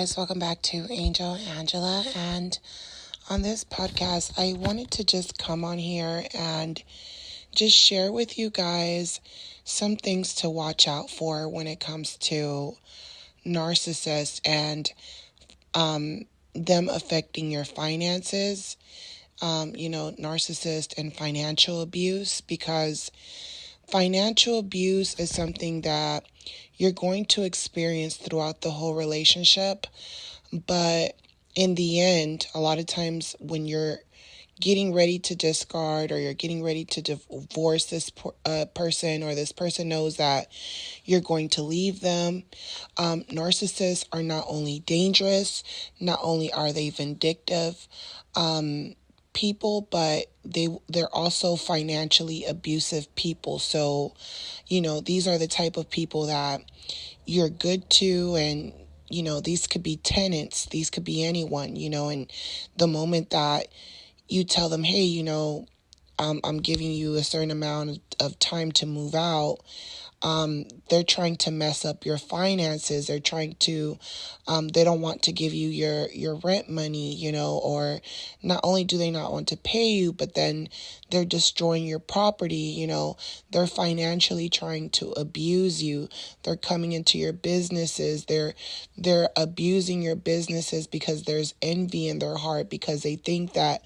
guys, welcome back to Angel Angela, and on this podcast I wanted to just come on here and just share with you guys some things to watch out for when it comes to narcissists and them affecting your finances, narcissist and financial abuse, because financial abuse is something that you're going to experience throughout the whole relationship. But in the end, a lot of times when you're getting ready to discard or you're getting ready to divorce this person, or this person knows that you're going to leave them, narcissists are not only dangerous, not only are they vindictive, people, but they're also financially abusive people. So, these are the type of people that you're good to, and these could be tenants, these could be anyone, and the moment that you tell them, hey, I'm giving you a certain amount of time to move out, they're trying to mess up your finances. They're trying to, they don't want to give you your rent money, or not only do they not want to pay you, but then they're destroying your property. They're financially trying to abuse you. They're coming into your businesses. They're abusing your businesses because there's envy in their heart, because they think that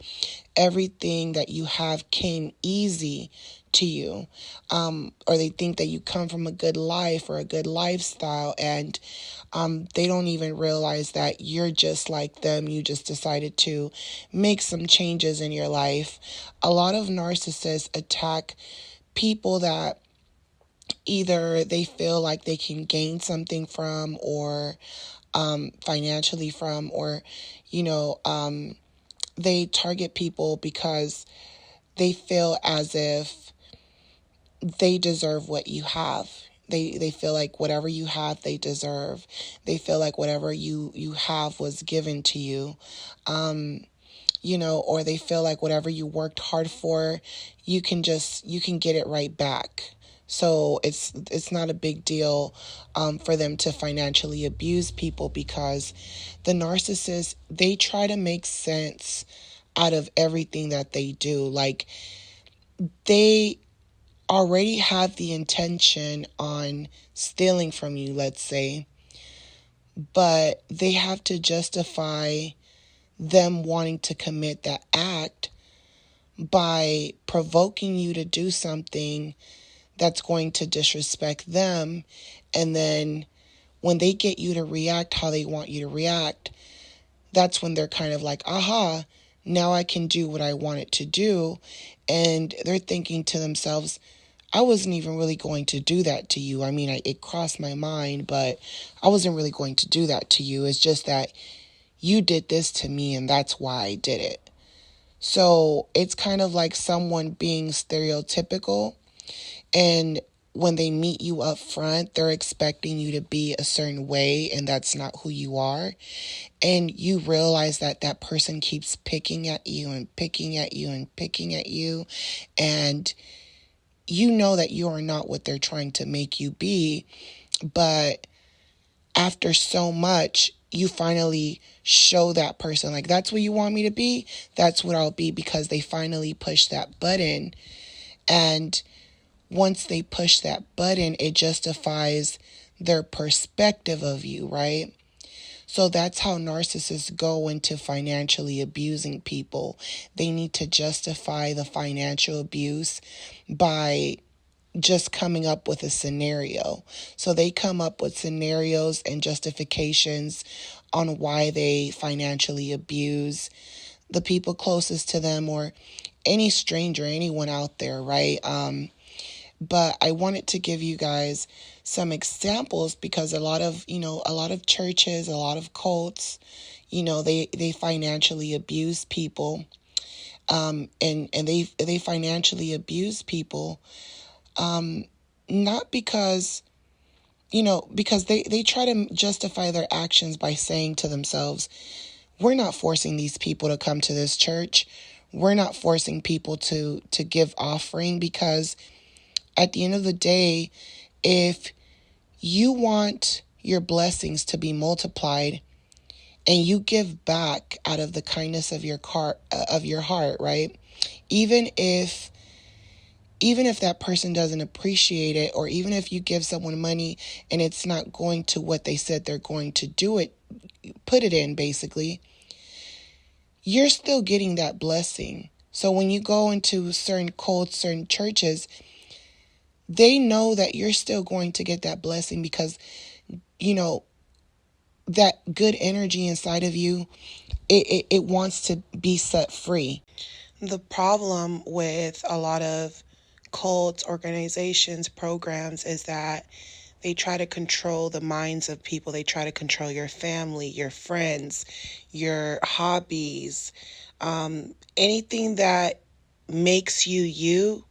everything that you have came easy to you, or they think that you come from a good life or a good lifestyle, and they don't even realize that you're just like them. You just decided to make some changes in your life. A lot of narcissists attack people that either they feel like they can gain something from, or financially from, or they target people because they feel as if they deserve what you have. They feel like whatever you have, they deserve. They feel like whatever you have was given to you. Or they feel like whatever you worked hard for, you can get it right back. So it's not a big deal for them to financially abuse people, because the narcissists, they try to make sense out of everything that they do. Like, they already have the intention on stealing from you, let's say, but they have to justify them wanting to commit that act by provoking you to do something that's going to disrespect them. And then when they get you to react how they want you to react, that's when they're kind of like, aha, now I can do what I wanted to do. And they're thinking to themselves, I wasn't even really going to do that to you. I mean, it crossed my mind, but I wasn't really going to do that to you. It's just that you did this to me, and that's why I did it. So it's kind of like someone being stereotypical, and when they meet you up front, they're expecting you to be a certain way, and that's not who you are. And you realize that that person keeps picking at you and picking at you and picking at you, and you know that you are not what they're trying to make you be. But after so much, you finally show that person, like, that's what you want me to be, that's what I'll be, because they finally push that button. And once they push that button, it justifies their perspective of you, right? So that's how narcissists go into financially abusing people. They need to justify the financial abuse by just coming up with a scenario. So they come up with scenarios and justifications on why they financially abuse the people closest to them, or any stranger, anyone out there, right? But I wanted to give you guys some examples, because a lot of churches, a lot of cults, they financially abuse people, and they financially abuse people, not because, because they try to justify their actions by saying to themselves, we're not forcing these people to come to this church. We're not forcing people to give offering, because at the end of the day, if you want your blessings to be multiplied, and you give back out of the kindness of your heart, right? Even if that person doesn't appreciate it, or even if you give someone money and it's not going to what they said they're going to do it, put it in basically, you're still getting that blessing. So when you go into certain cults, certain churches, they know that you're still going to get that blessing because, you know, that good energy inside of you, it wants to be set free. The problem with a lot of cults, organizations, programs is that they try to control the minds of people. They try to control your family, your friends, your hobbies, anything that makes you you.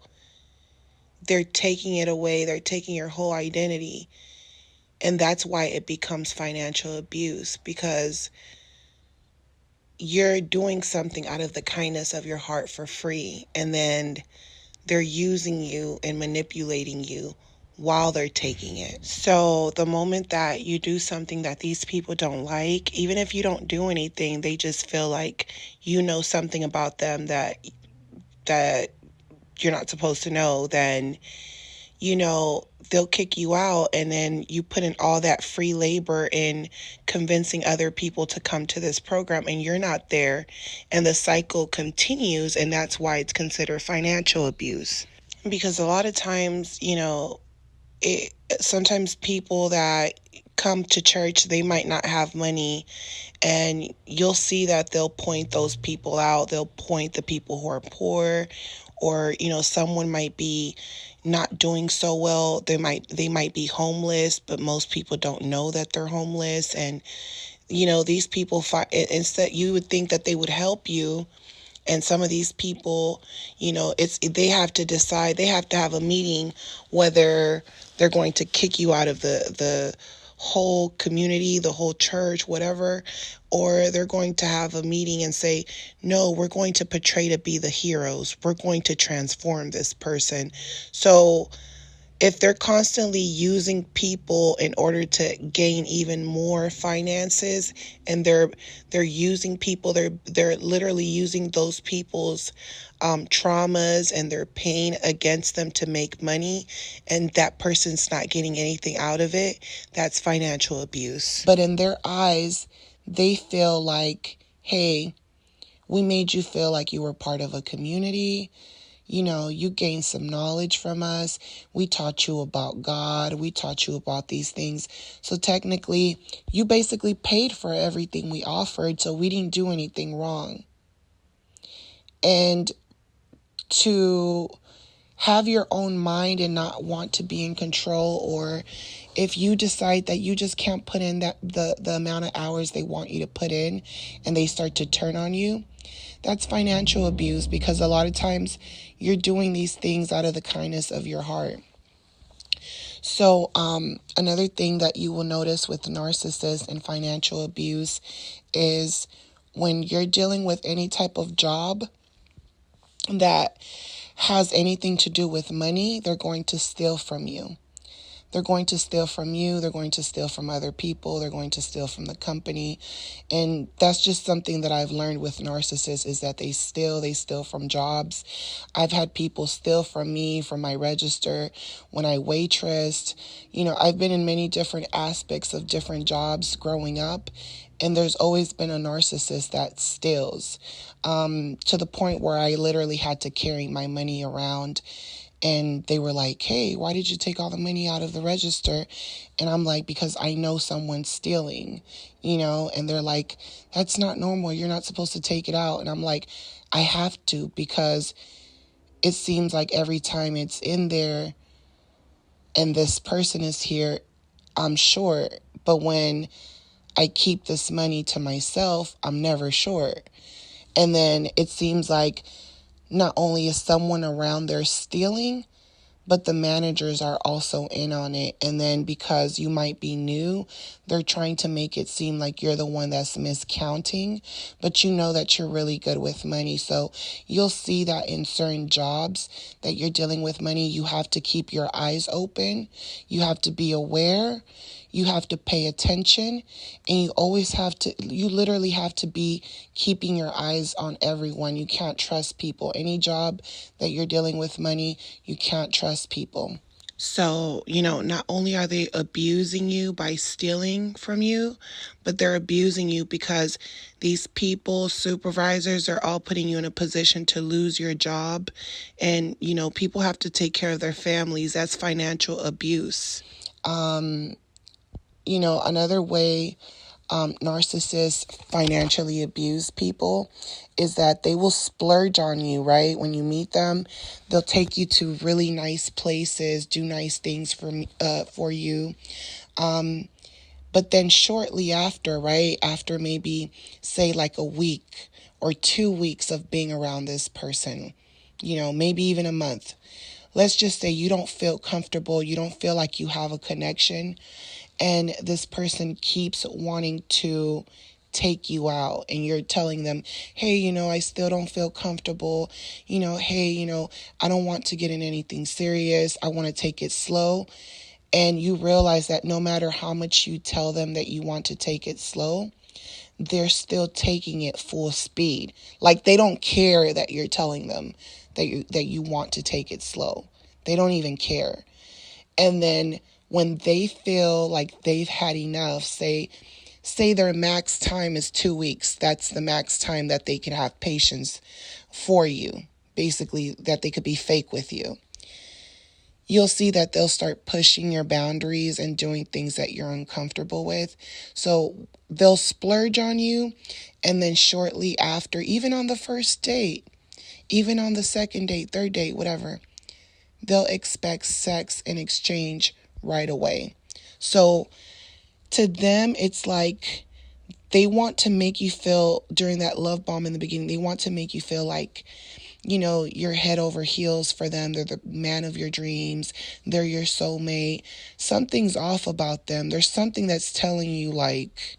They're taking it away. They're taking your whole identity. And that's why it becomes financial abuse, because you're doing something out of the kindness of your heart for free, and then they're using you and manipulating you while they're taking it. So the moment that you do something that these people don't like, even if you don't do anything, they just feel like you know something about them that you're not supposed to know, then they'll kick you out, and then you put in all that free labor in convincing other people to come to this program, and you're not there, and the cycle continues, and that's why it's considered financial abuse. Because a lot of times, sometimes people that come to church, they might not have money, and you'll see that they'll point those people out. They'll point the people who are poor, or someone might be not doing so well. They might be homeless, but most people don't know that they're homeless. And these people instead, you would think that they would help you. And some of these people, they have to decide, they have to have a meeting whether they're going to kick you out of the whole community, the whole church, whatever, or they're going to have a meeting and say, no, we're going to portray to be the heroes. We're going to transform this person. So if they're constantly using people in order to gain even more finances, and they're using people, they're literally using those people's traumas and their pain against them to make money, and that person's not getting anything out of it, that's financial abuse. But in their eyes, they feel like, hey, we made you feel like you were part of a community. You gained some knowledge from us. We taught you about God. We taught you about these things. So technically, you basically paid for everything we offered, so we didn't do anything wrong. And to have your own mind and not want to be in control, or if you decide that you just can't put in the amount of hours they want you to put in, and they start to turn on you, that's financial abuse, because a lot of times you're doing these things out of the kindness of your heart. So another thing that you will notice with narcissists and financial abuse is when you're dealing with any type of job that has anything to do with money, they're going to steal from you. They're going to steal from you. They're going to steal from other people. They're going to steal from the company. And that's just something that I've learned with narcissists, is that they steal from jobs. I've had people steal from me, from my register, when I waitressed. I've been in many different aspects of different jobs growing up. And there's always been a narcissist that steals, to the point where I literally had to carry my money around. And they were like, hey, why did you take all the money out of the register? And I'm like, because I know someone's stealing, and they're like, that's not normal. You're not supposed to take it out. And I'm like, I have to, because it seems like every time it's in there and this person is here, I'm short. But when I keep this money to myself, I'm never short. And then it seems like not only is someone around there stealing, but the managers are also in on it. And then because you might be new, they're trying to make it seem like you're the one that's miscounting, but you know that you're really good with money. So you'll see that in certain jobs that you're dealing with money, you have to keep your eyes open. You have to be aware. you have to pay attention, and you literally have to be keeping your eyes on everyone. You can't trust people. Any job that you're dealing with money, you can't trust people. So, not only are they abusing you by stealing from you, but they're abusing you because these people, supervisors, are all putting you in a position to lose your job. And, people have to take care of their families. That's financial abuse. Another way narcissists financially abuse people is that they will splurge on you, right? When you meet them, they'll take you to really nice places, do nice things for you. But then shortly after, right, after maybe say like a week or 2 weeks of being around this person, maybe even a month, let's just say you don't feel comfortable, you don't feel like you have a connection, and this person keeps wanting to take you out, and you're telling them, hey, I still don't feel comfortable, hey, I don't want to get in anything serious, I want to take it slow. And you realize that no matter how much you tell them that you want to take it slow, they're still taking it full speed. Like, they don't care that you're telling them that you want to take it slow. They don't even care. And then when they feel like they've had enough, say their max time is 2 weeks. That's the max time that they can have patience for you. Basically, that they could be fake with you. You'll see that they'll start pushing your boundaries and doing things that you're uncomfortable with. So they'll splurge on you, and then shortly after, even on the first date, even on the second date, third date, whatever, they'll expect sex in exchange right away. So to them, it's like they want to make you feel, during that love bomb in the beginning, they want to make you feel like, you're head over heels for them. They're the man of your dreams. They're your soulmate. Something's off about them. There's something that's telling you, like,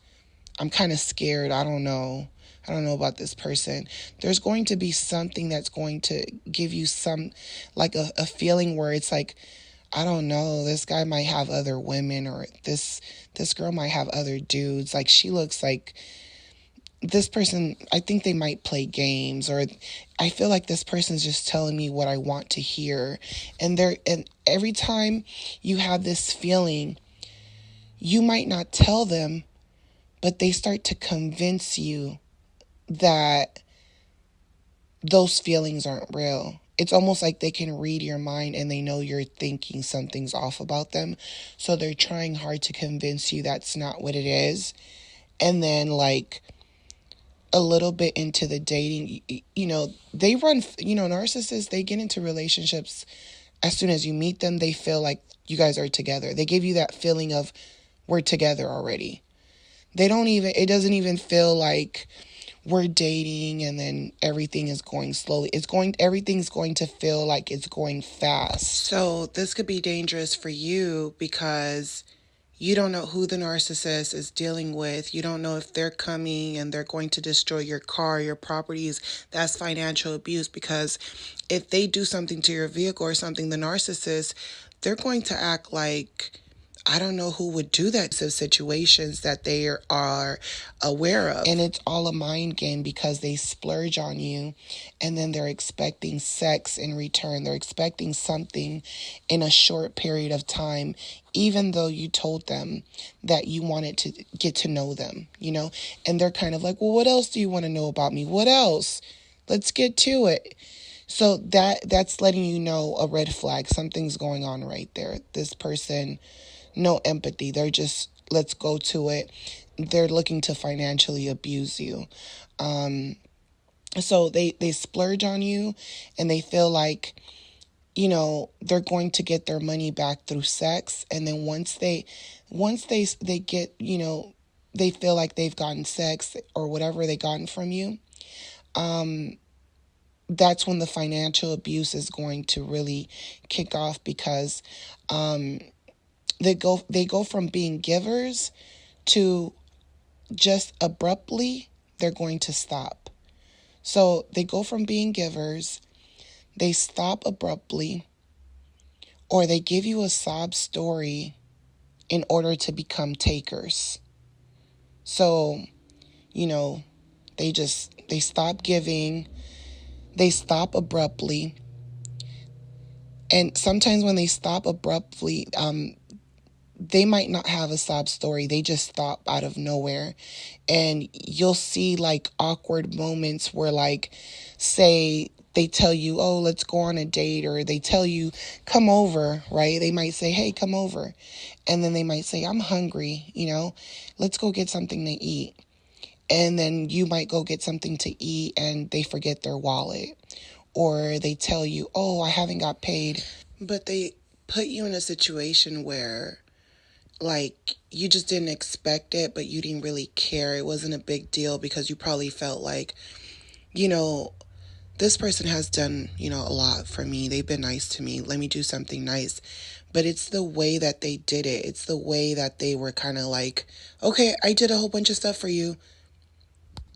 I'm kind of scared. I don't know about this person. There's going to be something that's going to give you some, like a feeling where it's like, I don't know, this guy might have other women, or this girl might have other dudes. Like, she looks like this person, I think they might play games, or I feel like this person's just telling me what I want to hear. And every time you have this feeling, you might not tell them, but they start to convince you that those feelings aren't real. It's almost like they can read your mind, and they know you're thinking something's off about them. So they're trying hard to convince you that's not what it is. And then, like, a little bit into the dating, they run, narcissists, they get into relationships. As soon as you meet them, they feel like you guys are together. They give you that feeling of, we're together already. It doesn't even feel like we're dating and then everything is going slowly. Everything's going to feel like it's going fast. So this could be dangerous for you because you don't know who the narcissist is dealing with. You don't know if they're coming and they're going to destroy your car, your properties. That's financial abuse, because if they do something to your vehicle or something, the narcissist, they're going to act like, I don't know who would do that to situations that they are aware of. And it's all a mind game, because they splurge on you, and then they're expecting sex in return. They're expecting something in a short period of time, even though you told them that you wanted to get to know them, and they're kind of like, well, what else do you want to know about me? What else? Let's get to it. So that's letting you know a red flag. Something's going on right there. This person, no empathy. They're just, let's go to it. They're looking to financially abuse you. So they splurge on you, and they feel like, they're going to get their money back through sex. And then once they get, they feel like they've gotten sex or whatever they gotten from you, that's when the financial abuse is going to really kick off, because they go from being givers to just abruptly they're going to stop. So they go from being givers, they stop abruptly, or they give you a sob story in order to become takers. So, you know, they stop giving, they stop abruptly. And sometimes when they stop abruptly, they might not have a sob story. They just stop out of nowhere. And you'll see like awkward moments where, like, say they tell you, oh, let's go on a date, or they tell you, come over, right? They might say, hey, come over. And then they might say, I'm hungry, let's go get something to eat. And then you might go get something to eat and they forget their wallet. Or they tell you, oh, I haven't got paid. But they put you in a situation where, like, you just didn't expect it, but you didn't really care. It wasn't a big deal because you probably felt like, this person has done, a lot for me. They've been nice to me. Let me do something nice. But it's the way that they did it. It's the way that they were kind of like, okay, I did a whole bunch of stuff for you.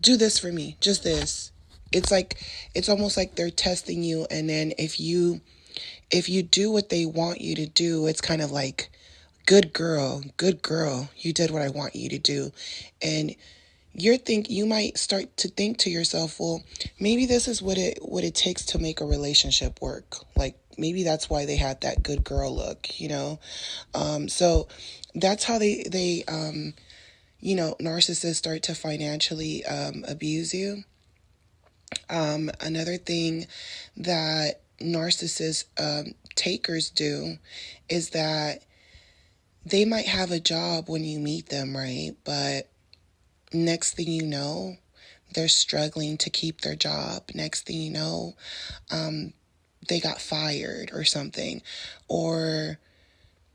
Do this for me. Just this. It's almost like they're testing you. And then if you do what they want you to do, it's kind of like, good girl, you did what I want you to do. And you might start to think to yourself, well, maybe this is what it takes to make a relationship work. Like, maybe that's why they had that good girl look, so that's how they narcissists start to financially abuse you. Another thing that narcissist takers do is that they might have a job when you meet them, right? But next thing you know, they're struggling to keep their job. Next thing you know, they got fired or something. Or,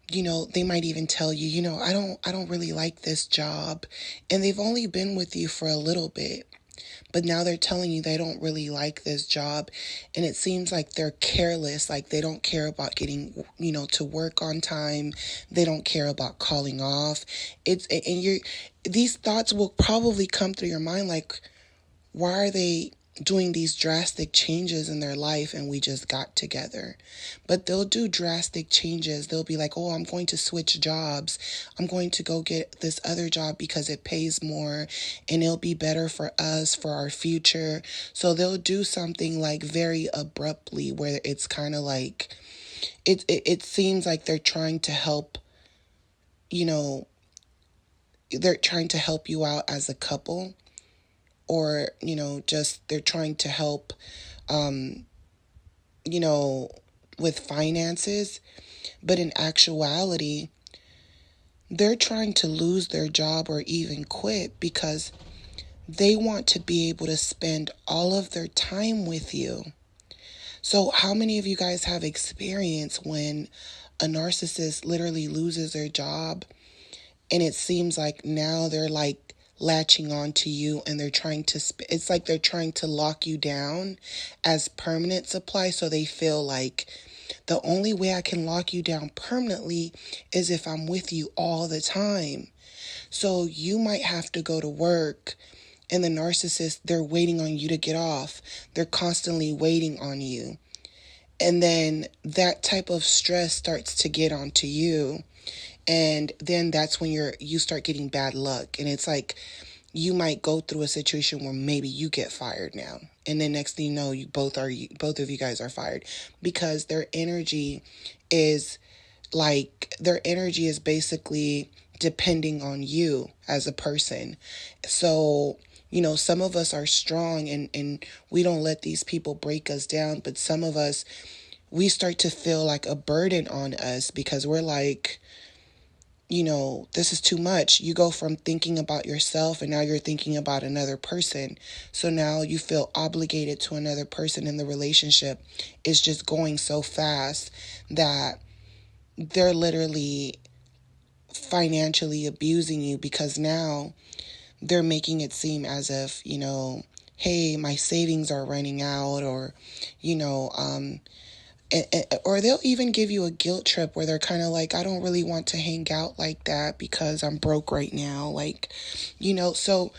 they might even tell you, I don't really like this job. And they've only been with you for a little bit. But now they're telling you they don't really like this job. And it seems like they're careless. Like, they don't care about getting, to work on time. They don't care about calling off. These thoughts will probably come through your mind. Like, why are they doing these drastic changes in their life and we just got together? But they'll do drastic changes. They'll be like, oh, I'm going to switch jobs. I'm going to go get this other job because it pays more and it'll be better for us, for our future. So they'll do something like very abruptly where it's kind of like, it seems like they're trying to help, they're trying to help you out as a couple. Or, just they're trying to help, with finances. But in actuality, they're trying to lose their job or even quit because they want to be able to spend all of their time with you. So how many of you guys have experience when a narcissist literally loses their job and it seems like now they're like latching on to you and they're trying to it's like they're trying to lock you down as permanent supply, so they feel like the only way I can lock you down permanently is if I'm with you all the time. So you might have to go to work and the narcissist, they're waiting on you to get off. They're constantly waiting on you. And then that type of stress starts to get onto you. And then that's when you start getting bad luck. And it's like you might go through a situation where maybe you get fired now. And then next thing you know, both of you guys are fired because their energy is basically depending on you as a person. So, some of us are strong and we don't let these people break us down. But some of us, we start to feel like a burden on us because we're like, this is too much. You go from thinking about yourself and now you're thinking about another person. So now you feel obligated to another person and the relationship is just going so fast that they're literally financially abusing you because now they're making it seem as if, hey, my savings are running out or, or they'll even give you a guilt trip where they're kind of like, I don't really want to hang out like that because I'm broke right now. Like, so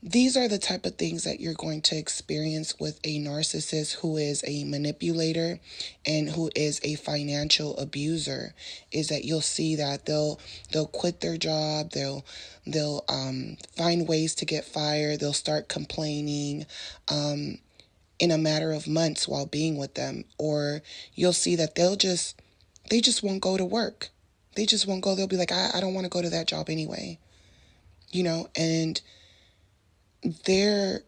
These are the type of things that you're going to experience with a narcissist who is a manipulator and who is a financial abuser. Is that you'll see that they'll quit their job, they'll find ways to get fired, they'll start complaining in a matter of months while being with them. Or you'll see that they just won't go to work. They just won't go. They'll be like, I don't want to go to that job anyway. And they're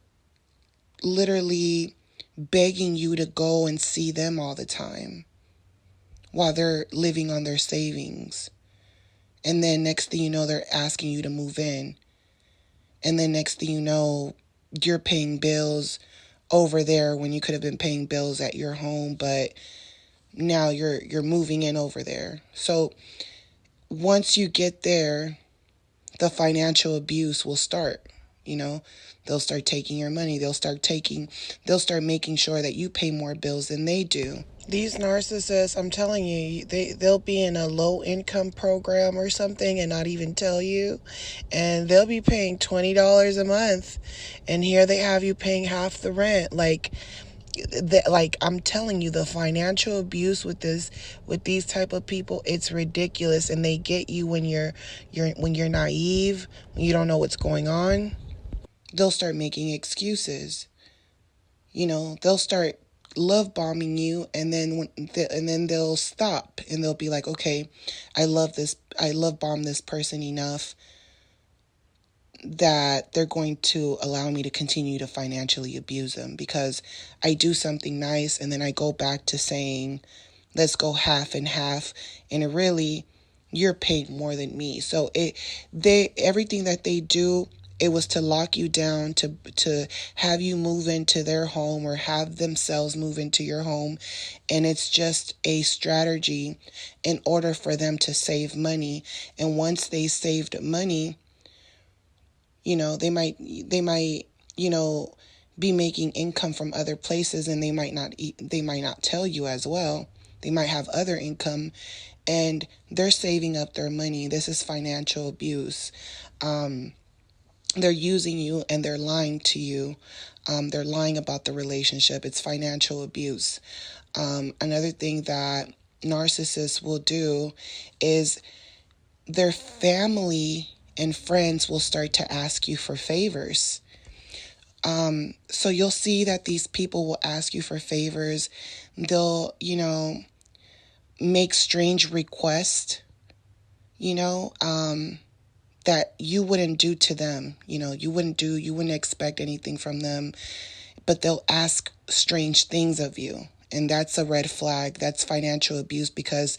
literally begging you to go and see them all the time while they're living on their savings. And then next thing you know, they're asking you to move in. And then next thing you know, you're paying bills over there when you could have been paying bills at your home, but now you're moving in over there. So once you get there, the financial abuse will start. They'll start taking your money. They'll start making sure that you pay more bills than they do. These narcissists, I'm telling you, they'll be in a low income program or something and not even tell you. And they'll be paying $20 a month. And here they have you paying half the rent. Like I'm telling you, the financial abuse with these type of people, it's ridiculous. And they get you when you're naive, when you don't know what's going on. They'll start making excuses. They'll start love bombing you, and then they'll stop and they'll be like, okay, I love bomb this person enough that they're going to allow me to continue to financially abuse them because I do something nice, and then I go back to saying, let's go half and half, and really, you're paying more than me. So everything that they do, it was to lock you down, to have you move into their home or have themselves move into your home. And it's just a strategy in order for them to save money. And once they saved money, they might, be making income from other places, and they might not tell you as well. They might have other income, and they're saving up their money. This is financial abuse. They're using you and they're lying to you. They're lying about the relationship. It's financial abuse. Another thing that narcissists will do is their family and friends will start to ask you for favors. So you'll see that these people will ask you for favors. They'll, make strange requests, that you wouldn't do to them. You wouldn't expect anything from them, but they'll ask strange things of you. And that's a red flag. That's financial abuse, because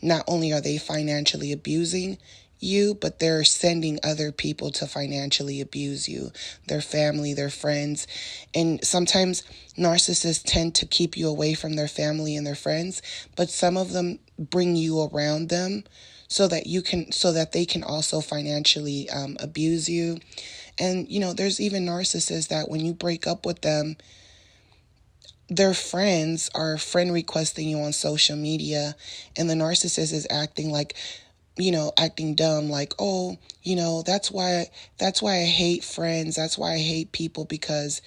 not only are they financially abusing you, but they're sending other people to financially abuse you, their family, their friends. And sometimes narcissists tend to keep you away from their family and their friends, but some of them bring you around them so that they can also financially abuse you. And, there's even narcissists that when you break up with them, their friends are friend requesting you on social media, and the narcissist is acting acting dumb, like, oh, that's why I hate friends. That's why I hate people, because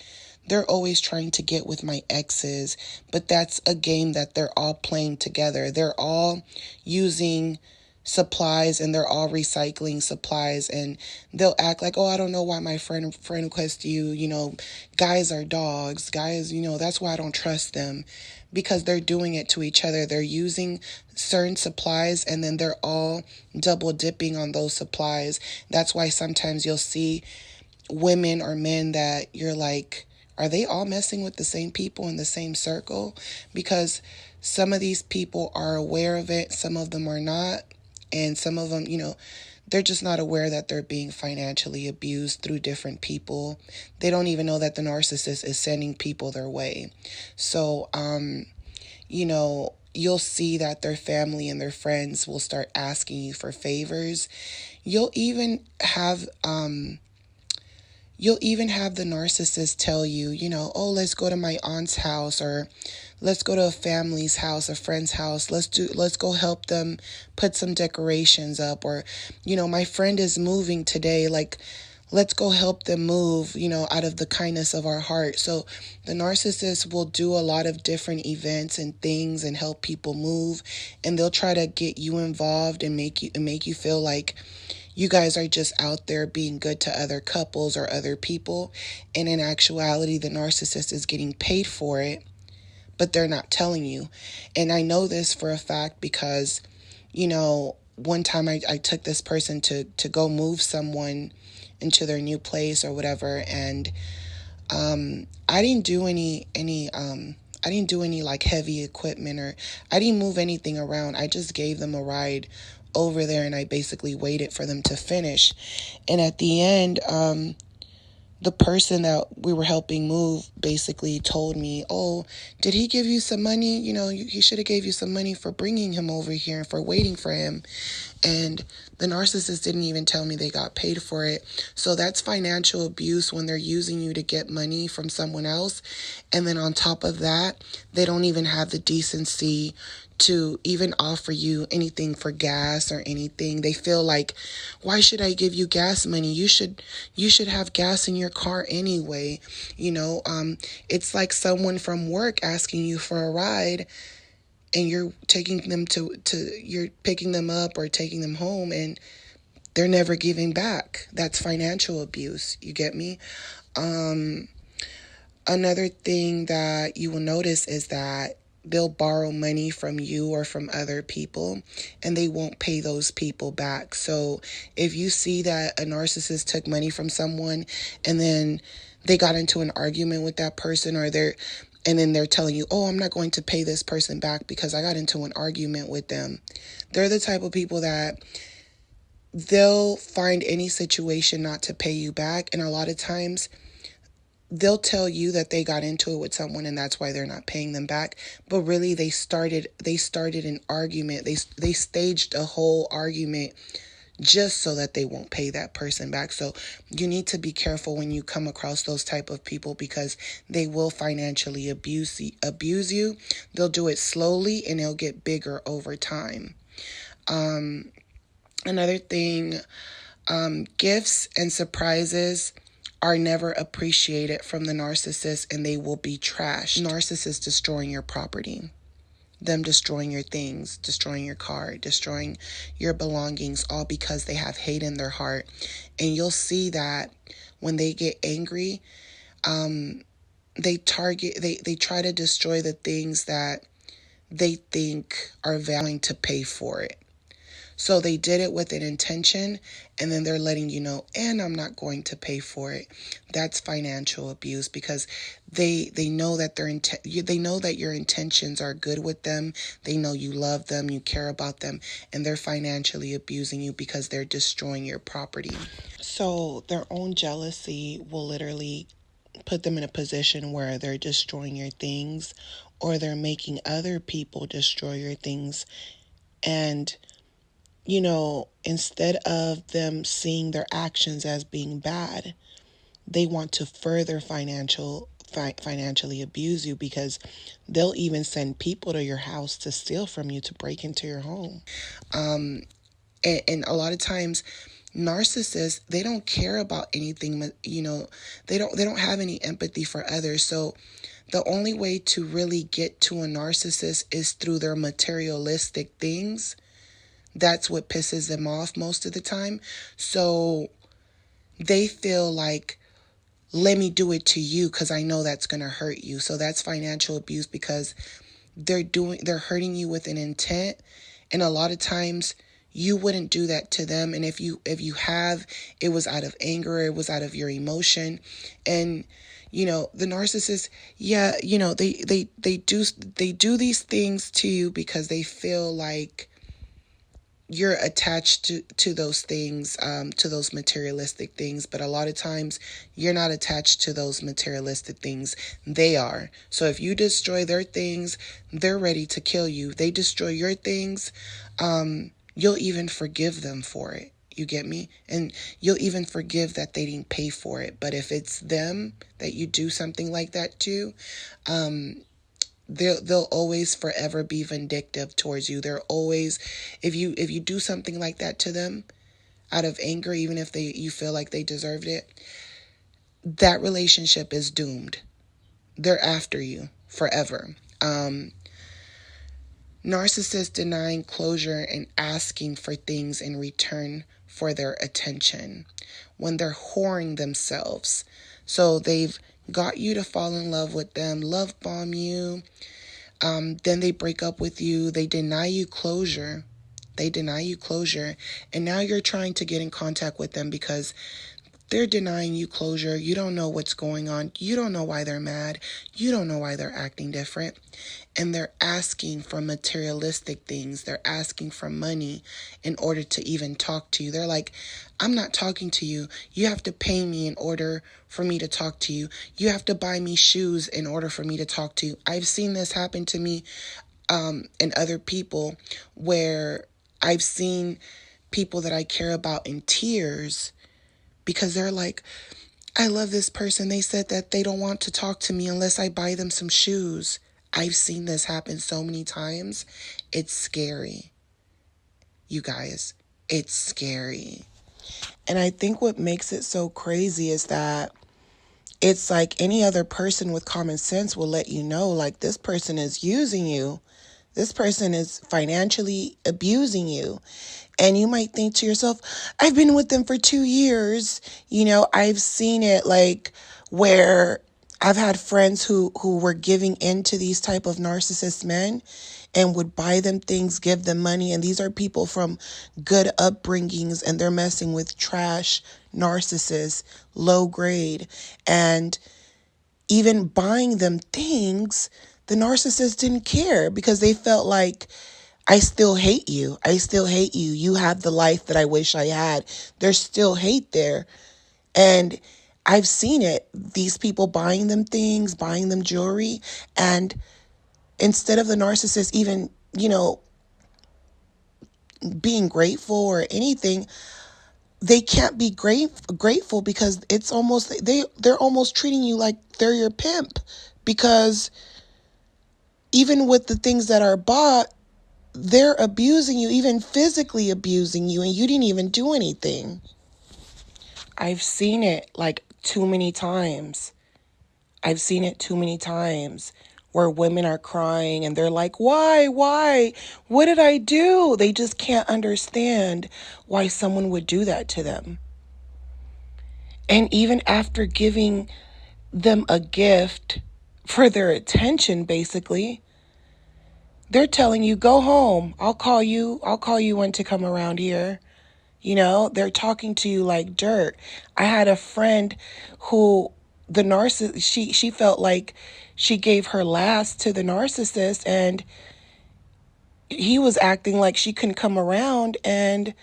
they're always trying to get with my exes. But that's a game that they're all playing together. They're all using supplies, and they're all recycling supplies, and they'll act like, oh, I don't know why my friend requests you, guys are dogs, guys, that's why I don't trust them, because they're doing it to each other. They're using certain supplies, and then they're all double dipping on those supplies. That's why sometimes you'll see women or men that you're like, are they all messing with the same people in the same circle? Because some of these people are aware of it, some of them are not. And some of them, they're just not aware that they're being financially abused through different people. They don't even know that the narcissist is sending people their way. So, you'll see that their family and their friends will start asking you for favors. You'll even have the narcissist tell you, oh, let's go to my aunt's house, or let's go to a family's house, a friend's house. Let's go help them put some decorations up. Or, my friend is moving today. let's go help them move, out of the kindness of our heart. So the narcissist will do a lot of different events and things and help people move, and they'll try to get you involved and make you feel like you guys are just out there being good to other couples or other people. And in actuality, the narcissist is getting paid for it, but they're not telling you. And I know this for a fact because, one time I took this person to go move someone into their new place or whatever, and I didn't do any like heavy equipment, or I didn't move anything around. I just gave them a ride over there, and I basically waited for them to finish. And at the end, the person that we were helping move basically told me, "Oh, did he give you some money? He should have gave you some money for bringing him over here and for waiting for him." And the narcissist didn't even tell me they got paid for it. So that's financial abuse when they're using you to get money from someone else. And then on top of that, they don't even have the decency to even offer you anything for gas or anything. They feel like, why should I give you gas money? You should have gas in your car anyway. It's like someone from work asking you for a ride, and you're taking them you're picking them up or taking them home, and they're never giving back. That's financial abuse. You get me? Another thing that you will notice is that they'll borrow money from you or from other people, and they won't pay those people back. So if you see that a narcissist took money from someone and then they got into an argument with that person, and then they're telling you, "Oh, I'm not going to pay this person back because I got into an argument with them." They're the type of people that they'll find any situation not to pay you back. And a lot of times they'll tell you that they got into it with someone and that's why they're not paying them back. But really they started an argument. They staged a whole argument just so that they won't pay that person back. So you need to be careful when you come across those type of people, because they will financially abuse you. They'll do it slowly and it'll get bigger over time. Another thing, gifts and surprises are never appreciated from the narcissist, and they will be trashed. Narcissists destroying your property, them destroying your things, destroying your car, destroying your belongings, all because they have hate in their heart. And you'll see that when they get angry, they try to destroy the things that they think are going to pay for it. So they did it with an intention, and then they're letting you know, and I'm not going to pay for it. That's financial abuse, because they know that they know that your intentions are good with them. They know you love them, you care about them, and they're financially abusing you because they're destroying your property. So their own jealousy will literally put them in a position where they're destroying your things, or they're making other people destroy your things. And instead of them seeing their actions as being bad, they want to further financially abuse you, because they'll even send people to your house to steal from you, to break into your home. And a lot of times narcissists, they don't care about anything, they don't have any empathy for others. So the only way to really get to a narcissist is through their materialistic things. That's what pisses them off most of the time. So they feel like, let me do it to you because I know that's going to hurt you. So that's financial abuse, because they're hurting you with an intent. And a lot of times you wouldn't do that to them. And if you have, it was out of anger, it was out of your emotion. And the narcissist, they do these things to you because they feel like you're attached to those things, to those materialistic things. But a lot of times you're not attached to those materialistic things. They are. So if you destroy their things, they're ready to kill you. They destroy your things, you'll even forgive them for it. You get me? And you'll even forgive that they didn't pay for it. But if it's them that you do something like that to, they'll always forever be vindictive towards you. They're always, if you do something like that to them, out of anger, even if you feel like they deserved it, that relationship is doomed. They're after you forever. Narcissists denying closure and asking for things in return for their attention when they're whoring themselves. So they've got you to fall in love with them, love bomb you. Then they break up with you. They deny you closure. And now you're trying to get in contact with them because they're denying you closure. You don't know what's going on. You don't know why they're mad. You don't know why they're acting different. And they're asking for materialistic things. They're asking for money in order to even talk to you. They're like, I'm not talking to you. You have to pay me in order for me to talk to you. You have to buy me shoes in order for me to talk to you. I've seen this happen to me and other people, where I've seen people that I care about in tears because they're like, I love this person. They said that they don't want to talk to me unless I buy them some shoes. I've seen this happen so many times. It's scary. You guys, it's scary. And I think what makes it so crazy is that it's like any other person with common sense will let you know, like, this person is using you. This person is financially abusing you. And you might think to yourself, I've been with them for 2 years. I've seen it, like, where I've had friends who were giving in to these type of narcissist men and would buy them things, give them money. And these are people from good upbringings, and they're messing with trash narcissists, low grade. And even buying them things, the narcissist didn't care because they felt like, I still hate you. I still hate you. You have the life that I wish I had. There's still hate there. And I've seen it. These people buying them things, buying them jewelry. And instead of the narcissist even, being grateful or anything, they can't be grateful because it's almost, they're almost treating you like they're your pimp. Because even with the things that are bought, they're abusing you, even physically abusing you, and you didn't even do anything. I've seen it like too many times. I've seen it too many times where women are crying and they're like, why? What did I do? They just can't understand why someone would do that to them. And even after giving them a gift for their attention, basically, they're telling you, go home. I'll call you when to come around here. They're talking to you like dirt. I had a friend who the narcissist, she felt like she gave her last to the narcissist, and he was acting like she couldn't come around. And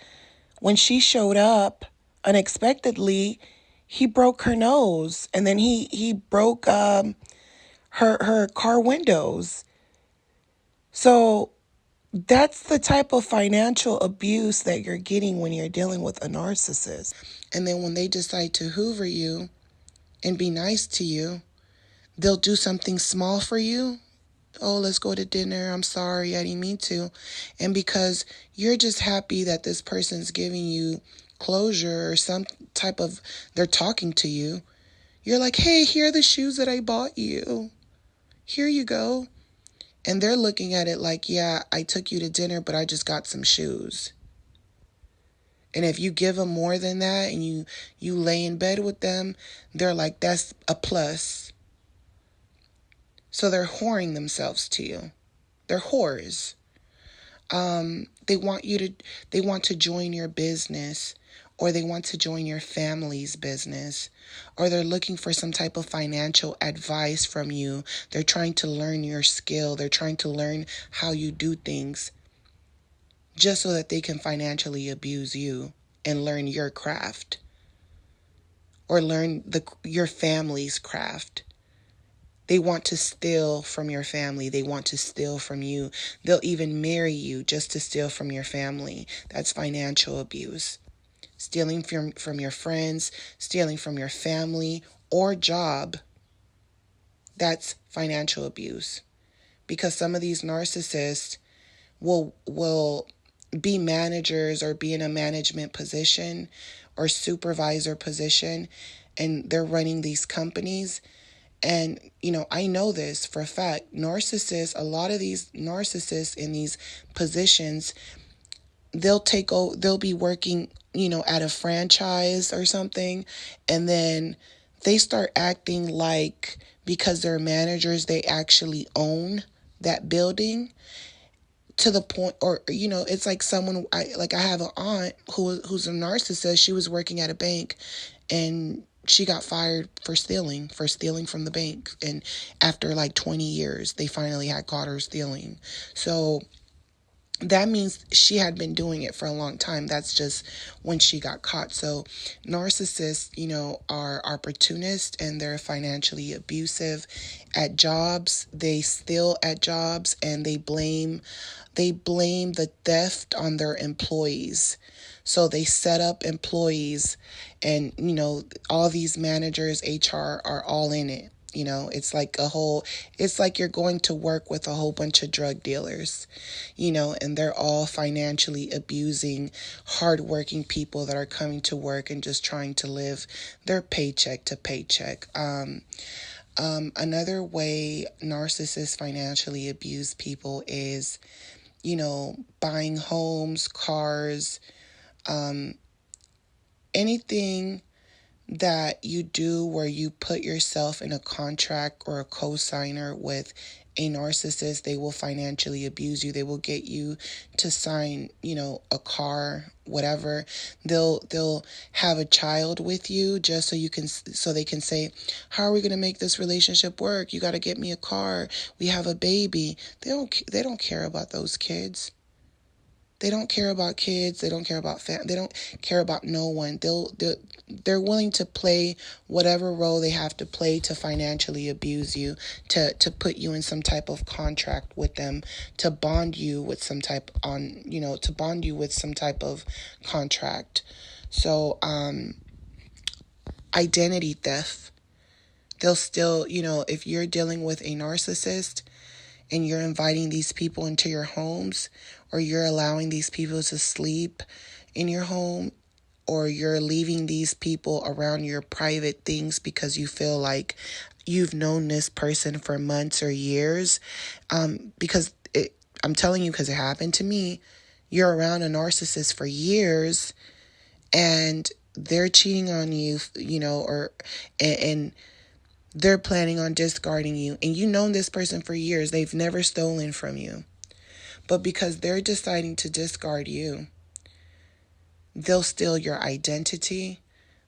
when she showed up unexpectedly, he broke her nose, and then he broke her car windows. So that's the type of financial abuse that you're getting when you're dealing with a narcissist. And then when they decide to hoover you and be nice to you, they'll do something small for you. Oh, let's go to dinner. I'm sorry, I didn't mean to. And because you're just happy that this person's giving you closure or some type of, they're talking to you, you're like, hey, here are the shoes that I bought you. Here you go. And they're looking at it like, yeah, I took you to dinner, but I just got some shoes. And if you give them more than that and you lay in bed with them, they're like, that's a plus. So they're whoring themselves to you. They're whores. They want to join your business, or they want to join your family's business, or they're looking for some type of financial advice from you. They're trying to learn your skill. They're trying to learn how you do things just so that they can financially abuse you and learn your craft, or learn your family's craft. They want to steal from your family. They want to steal from you. They'll even marry you just to steal from your family. That's financial abuse. Stealing from your friends, stealing from your family or job. That's financial abuse. Because some of these narcissists will be managers or be in a management position or supervisor position, and they're running these companies. And, I know this for a fact. A lot of these narcissists in these positions, they'll be working, at a franchise or something, and then they start acting like, because they're managers, they actually own that building, to the point, or it's like I have an aunt who's a narcissist. She was working at a bank, and she got fired for stealing from the bank, and after like 20 years they finally had caught her stealing. So that means she had been doing it for a long time. That's just when she got caught. So narcissists, are opportunists, and they're financially abusive at jobs. They steal at jobs, and they blame the theft on their employees. So they set up employees, and all these managers, HR, are all in it. It's like you're going to work with a whole bunch of drug dealers, and they're all financially abusing hardworking people that are coming to work and just trying to live their paycheck to paycheck. Another way narcissists financially abuse people is, buying homes, cars, anything that you do where you put yourself in a contract or a co-signer with a narcissist. They will financially abuse you. They will get you to sign, a car, whatever. They'll have a child with you just so they can say, how are we going to make this relationship work? You got to get me a car. We have a baby. They don't care about those kids. They don't care about kids. They don't care about family. They don't care about no one. They're willing to play whatever role they have to play to financially abuse you, to put you in some type of contract with them, to bond you with some type of contract. So, identity theft. They'll still, if you're dealing with a narcissist and you're inviting these people into your homes, or you're allowing these people to sleep in your home, or you're leaving these people around your private things because you feel like you've known this person for months or years, I'm telling you, because it happened to me. You're around a narcissist for years, and they're cheating on you, and they're planning on discarding you, and you've known this person for years. They've never stolen from you. But because they're deciding to discard you, they'll steal your identity.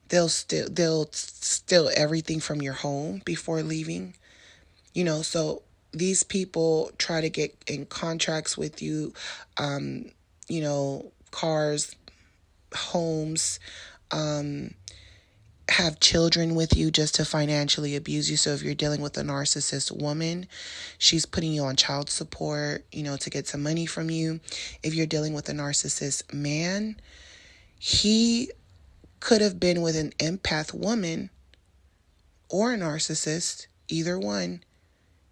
They'll steal everything from your home before leaving. So these people try to get in contracts with you, cars, homes, have children with you just to financially abuse you. So if you're dealing with a narcissist woman, she's putting you on child support, to get some money from you. If you're dealing with a narcissist man, he could have been with an empath woman or a narcissist, either one.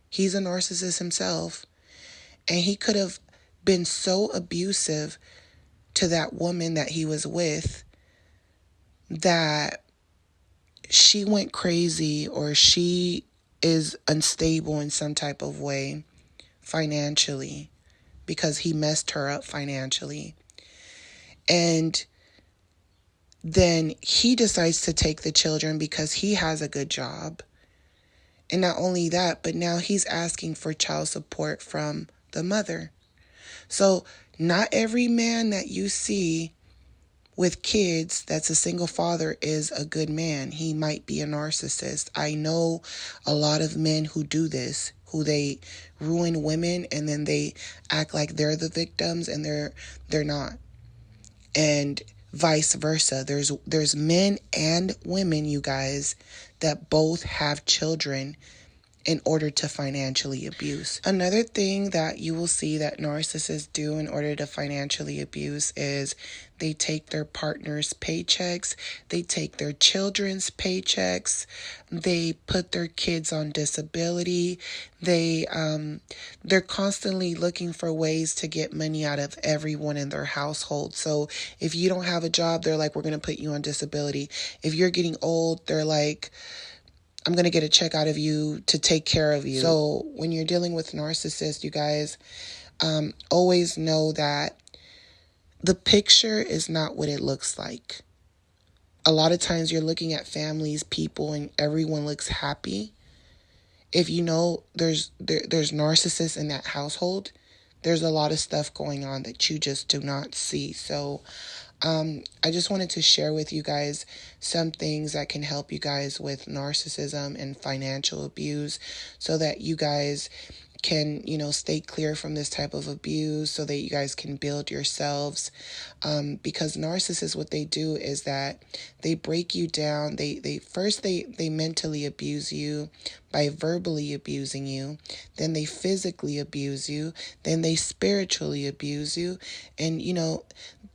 He's a narcissist himself, and he could have been so abusive to that woman that he was with that she went crazy, or she is unstable in some type of way financially, because he messed her up financially. And then he decides to take the children because he has a good job. And not only that, but now he's asking for child support from the mother. So not every man that you see with kids that's a single father is a good man. He might be a narcissist. I know a lot of men who do this, who they ruin women, and then they act like they're the victims, and they're not. And vice versa. There's men and women, you guys, that both have children, in order to financially abuse. Another thing that you will see that narcissists do in order to financially abuse is they take their partner's paychecks, they take their children's paychecks, they put their kids on disability, they're constantly looking for ways to get money out of everyone in their household. So if you don't have a job, they're like, we're going to put you on disability. If you're getting old, they're like, I'm going to get a check out of you to take care of you. So when you're dealing with narcissists, you guys always know that the picture is not what it looks like. A lot of times you're looking at families, people, and everyone looks happy. If you know there's narcissists in that household, there's a lot of stuff going on that you just do not see. So I just wanted to share with you guys some things that can help you guys with narcissism and financial abuse so that you guys can, stay clear from this type of abuse so that you guys can build yourselves. Because narcissists, what they do is that they break you down. They first mentally abuse you by verbally abusing you. Then they physically abuse you. Then they spiritually abuse you. And,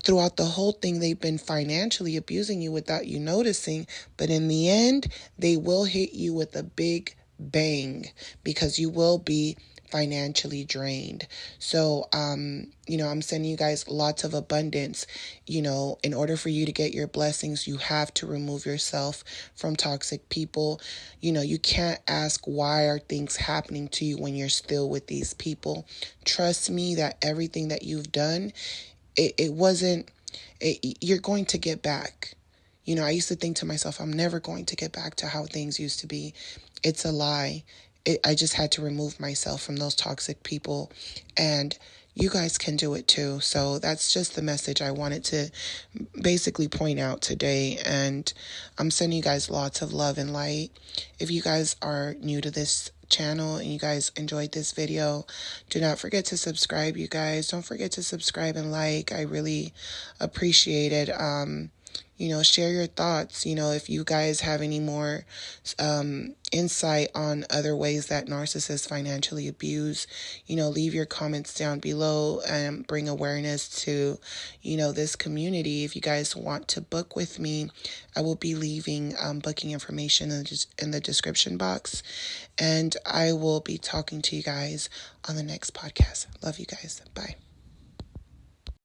throughout the whole thing, they've been financially abusing you without you noticing. But in the end, they will hit you with a big bang because you will be financially drained. So, I'm sending you guys lots of abundance. In order for you to get your blessings, you have to remove yourself from toxic people. You can't ask why are things happening to you when you're still with these people. Trust me that everything that you've done, you're going to get back. I used to think to myself, I'm never going to get back to how things used to be. It's a lie. I just had to remove myself from those toxic people, and you guys can do it too. So that's just the message I wanted to basically point out today, and I'm sending you guys lots of love and light. If you guys are new to this channel and you guys enjoyed this video, do not forget to subscribe, you guys. Don't forget to subscribe and like. I really appreciate it. Share your thoughts. If you guys have any more insight on other ways that narcissists financially abuse, leave your comments down below and bring awareness to, this community. If you guys want to book with me, I will be leaving booking information in the description box. And I will be talking to you guys on the next podcast. Love you guys. Bye.